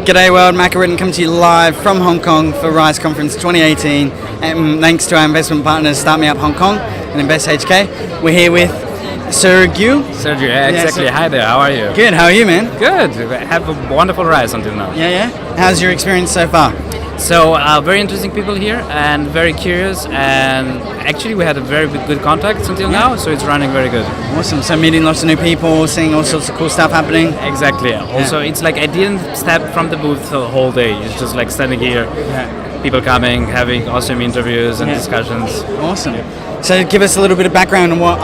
G'day world, Macca come to you live from Hong Kong for Rise Conference 2018. And thanks to our investment partners Start Me Up Hong Kong and Invest HK. We're here with Sergio. Sergio, yeah, exactly. Hi there, how are you? Good, how are you, man? Good, have a wonderful rise until now. Yeah. How's your experience so far? So, very interesting people here and very curious, and actually we had a very good contact until now, so it's running very good. Awesome, so meeting lots of new people, seeing all sorts of cool stuff happening. Exactly, also it's like I didn't step from the booth the whole day, it's just like standing here, people coming, having awesome interviews and discussions. Awesome. So give us a little bit of background on what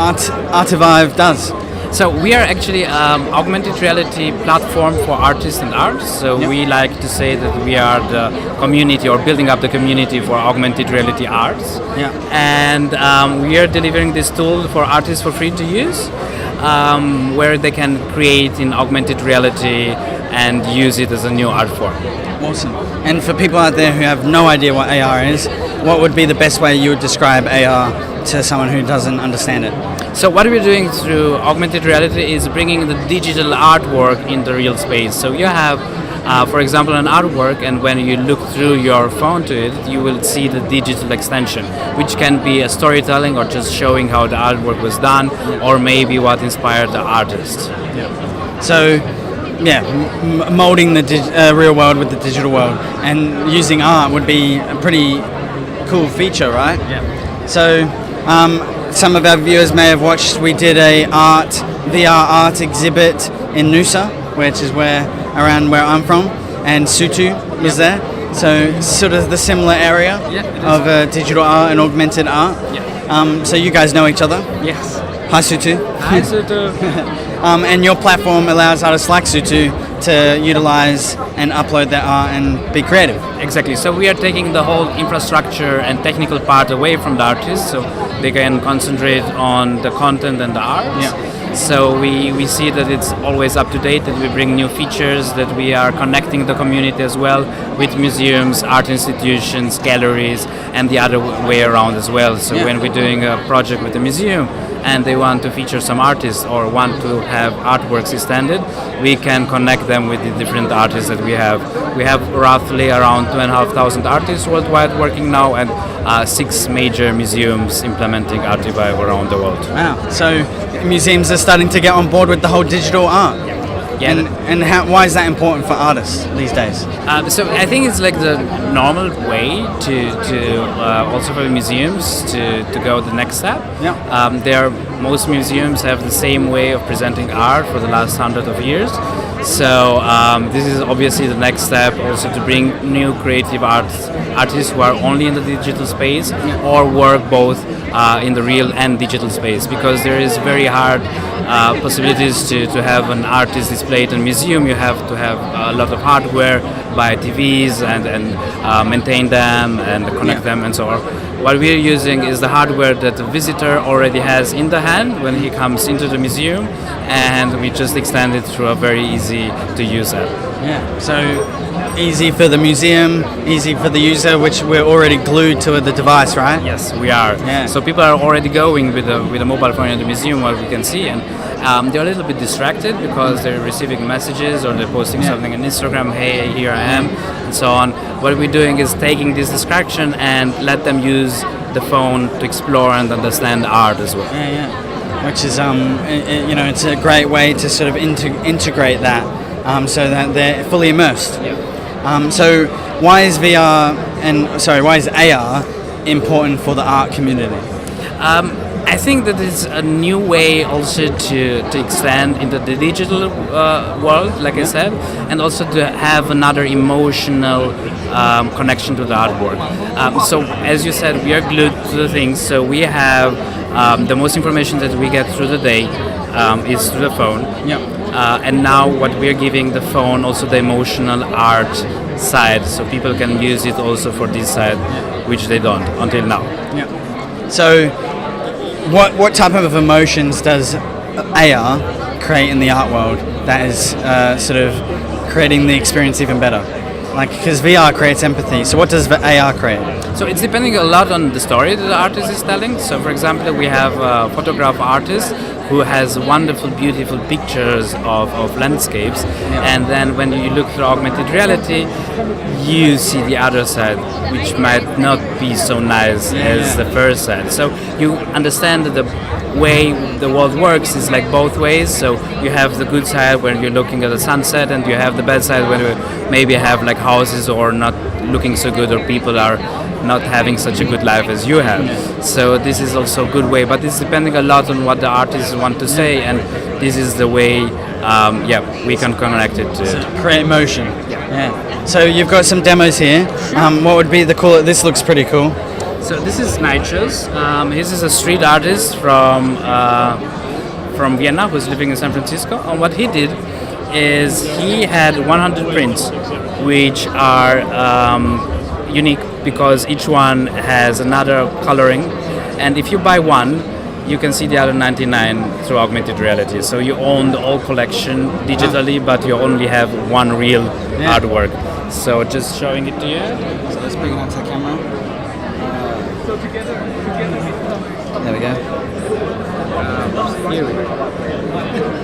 Artivive does. So we are actually augmented reality platform for artists and art. So we like to say that we are the community or building up the community for augmented reality arts. Yeah. And we are delivering this tool for artists for free to use, where they can create in augmented reality and use it as a new art form. Awesome. And for people out there who have no idea what AR is, what would be the best way you would describe AR to someone who doesn't understand it? So what we're doing through augmented reality is bringing the digital artwork in the real space. So you have, for example, an artwork, and when you look through your phone to it, you will see the digital extension, which can be a storytelling or just showing how the artwork was done, or maybe what inspired the artist. So, molding the real world with the digital world and using art would be a pretty cool feature, right? Yeah. So, some of our viewers may have watched, we did a VR art exhibit in Noosa, which is around where I'm from, and Sutu was there. So sort of the similar area of digital art and augmented art. Yeah. So you guys know each other? Yes. Hi Sutu. Hi Sutu. And your platform allows artists like Sutu to utilize and upload their art and be creative. Exactly. So we are taking the whole infrastructure and technical part away from the artists, so they can concentrate on the content and the art. Yeah. So we see that it's always up to date, that we bring new features, that we are connecting the community as well with museums, art institutions, galleries, and the other way around as well. So when we're doing a project with a museum and they want to feature some artists or want to have artworks extended, we can connect them with the different artists that we have. We have roughly around 2,500 artists worldwide working now, and 6 major museums implementing Artivive around the world. Wow. So museums are starting to get on board with the whole digital art. Yeah. And why is that important for artists these days? So I think it's like the normal way to also for museums to go the next step. Yeah. Most museums have the same way of presenting art for the last 100 of years. So this is obviously the next step, also to bring new creative artists who are only in the digital space or work both in the real and digital space, because there is very hard possibilities to have an artist displayed in a museum. You have to have a lot of hardware, buy TVs and maintain them and connect them and so on. What we're using is the hardware that the visitor already has in the hand when he comes into the museum, and we just extend it through a very easy to use app. Yeah, so easy for the museum, easy for the user, which we're already glued to the device, right? Yes, we are. Yeah. So people are already going with a mobile phone in the museum, what we can see, and they're a little bit distracted because they're receiving messages or they're posting something on Instagram, hey, here I am, and so on. What we're doing is taking this distraction and let them use the phone to explore and understand art as well. Yeah. Which is, it's a great way to sort of integrate that so that they're fully immersed. Yeah. So why is AR important for the art community? I think that it's a new way also to extend into the digital world, like I said, and also to have another emotional connection to the artwork. So as you said, we are glued to the things, so we have the most information that we get through the day is through the phone. Yeah. And now what we're giving the phone also the emotional art side, so people can use it also for this side, which they don't until now. Yeah. So what type of emotions does AR create in the art world that is sort of creating the experience even better? Like, because VR creates empathy, so what does AR create? So it's depending a lot on the story that the artist is telling. So for example, we have photograph artists who has wonderful, beautiful pictures of landscapes, and then when you look through augmented reality, you see the other side, which might not be so nice as the first side. So you understand that the way the world works is like both ways. So you have the good side when you're looking at the sunset, and you have the bad side when you maybe have like houses or not looking so good, or people are not having such a good life as you have. So this is also a good way, but it's depending a lot on what the artists want to say, and this is the way we can connect it to create emotion. Yeah. So you've got some demos here. What would be the cool? This looks pretty cool. So this is Nitrous. This is a street artist from Vienna who's living in San Francisco. And what he did is he had 100 prints, which are unique because each one has another coloring. And if you buy one, you can see the other 99 through augmented reality. So you own the whole collection digitally, but you only have one real artwork. So just showing it to you. So let's bring it onto the camera. There we go.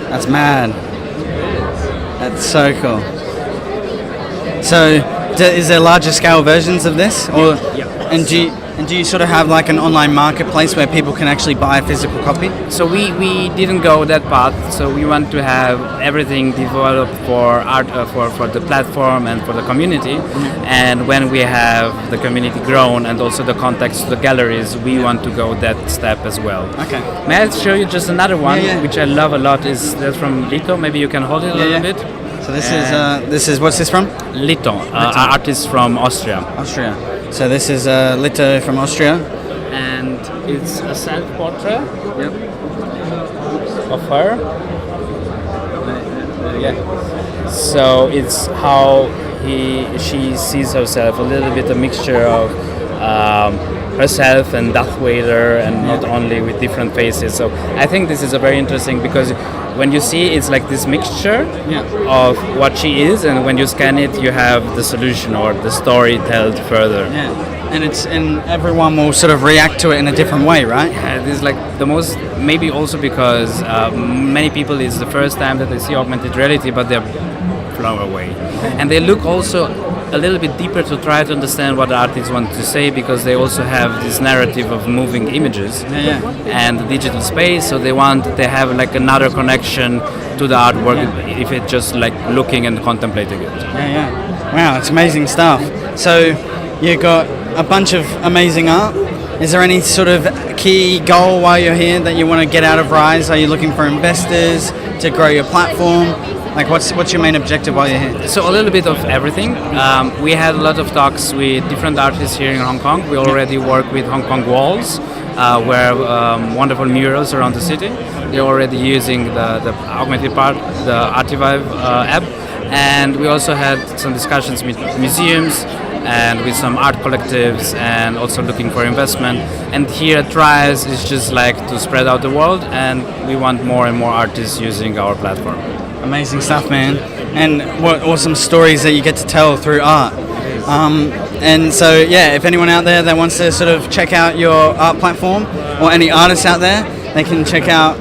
That's mad. That's so cool. So, is there larger scale versions of this, or and do you sort of have like an online marketplace where people can actually buy a physical copy? So we didn't go that path. So we want to have everything developed for art, for the platform and for the community. And when we have the community grown and also the contacts to the galleries, we want to go that step as well. Okay. May I show you just another one, which I love a lot? Is that from Lito? Maybe you can hold it a little bit. So this is what's this from? Lito, artist from Austria. Austria. So this is Lito from Austria. And it's a self-portrait of her. So it's how she sees herself, a little bit a mixture of herself and Darth Vader, and not only with different faces. So I think this is a very interesting, because when you see it's like this mixture of what she is, and when you scan it you have the solution or the story told further. And everyone will sort of react to it in a different way, right? Yeah, this is like the most, maybe also because many people it's the first time that they see augmented reality, but they're blown away, and they look also a little bit deeper to try to understand what the artists want to say, because they also have this narrative of moving images and the digital space, so they have like another connection to the artwork if it's just like looking and contemplating it. Wow, it's amazing stuff. So you got a bunch of amazing art. Is there any sort of key goal while you're here that you want to get out of Rise? Are you looking for investors to grow your platform? Like, what's your main objective while you're here? So a little bit of everything. We had a lot of talks with different artists here in Hong Kong. We already work with Hong Kong Walls, where wonderful murals around the city. They're already using the augmented part, the Artivive app. And we also had some discussions with museums and with some art collectives, and also looking for investment. And here at Rise is just like to spread out the world, and we want more and more artists using our platform. Amazing stuff, man. And what awesome stories that you get to tell through art. And so, if anyone out there that wants to sort of check out your art platform, or any artists out there, they can check out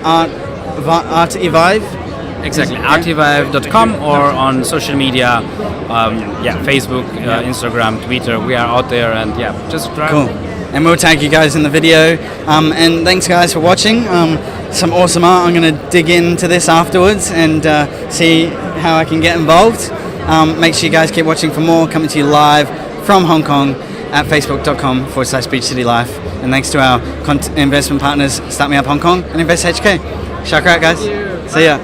Artivive. Exactly, artivive.com, or on social media, Facebook, Instagram, Twitter. We are out there, and just try. Cool. And we'll tag you guys in the video. And thanks guys for watching. Some awesome art. I'm going to dig into this afterwards and see how I can get involved. Make sure you guys keep watching for more, coming to you live from Hong Kong at facebook.com/Beach City Life. And thanks to our investment partners, Start Me Up Hong Kong and Invest HK. Shout out, guys. See ya.